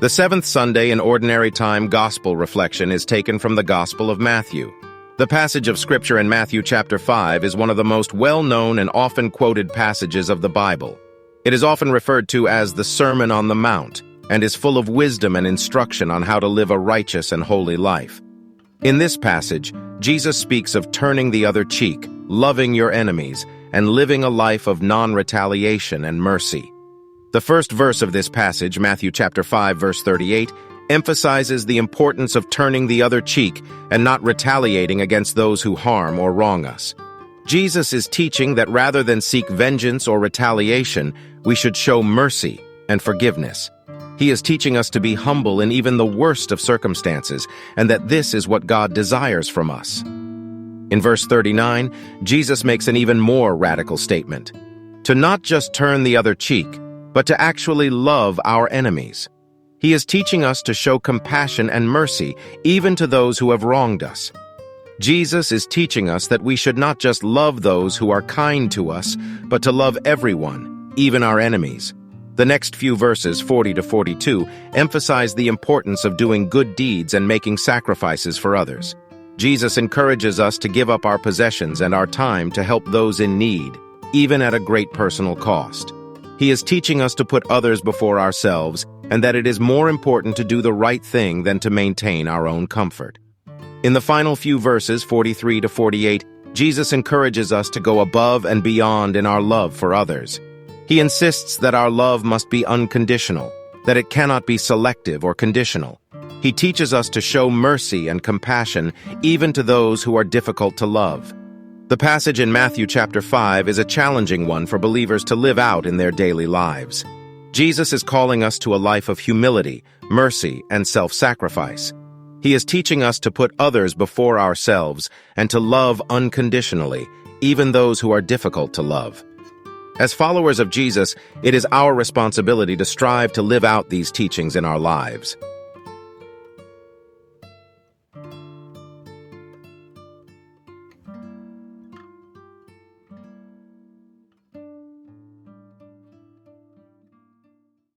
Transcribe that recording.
The seventh Sunday in Ordinary Time Gospel reflection is taken from the Gospel of Matthew. The passage of Scripture in Matthew chapter 5 is one of the most well-known and often quoted passages of the Bible. It is often referred to as the Sermon on the Mount and is full of wisdom and instruction on how to live a righteous and holy life. In this passage, Jesus speaks of turning the other cheek, loving your enemies, and living a life of non-retaliation and mercy. The first verse of this passage, Matthew chapter 5, verse 38, emphasizes the importance of turning the other cheek and not retaliating against those who harm or wrong us. Jesus is teaching that rather than seek vengeance or retaliation, we should show mercy and forgiveness. He is teaching us to be humble in even the worst of circumstances, and that this is what God desires from us. In verse 39, Jesus makes an even more radical statement: to not just turn the other cheek, but to actually love our enemies. He is teaching us to show compassion and mercy even to those who have wronged us. Jesus is teaching us that we should not just love those who are kind to us, but to love everyone, even our enemies. The next few verses, 40 to 42, emphasize the importance of doing good deeds and making sacrifices for others. Jesus encourages us to give up our possessions and our time to help those in need, even at a great personal cost. He is teaching us to put others before ourselves, and that it is more important to do the right thing than to maintain our own comfort. In the final few verses, 43 to 48, Jesus encourages us to go above and beyond in our love for others. He insists that our love must be unconditional, that it cannot be selective or conditional. He teaches us to show mercy and compassion even to those who are difficult to love. The passage in Matthew chapter 5 is a challenging one for believers to live out in their daily lives. Jesus is calling us to a life of humility, mercy, and self-sacrifice. He is teaching us to put others before ourselves and to love unconditionally, even those who are difficult to love. As followers of Jesus, it is our responsibility to strive to live out these teachings in our lives.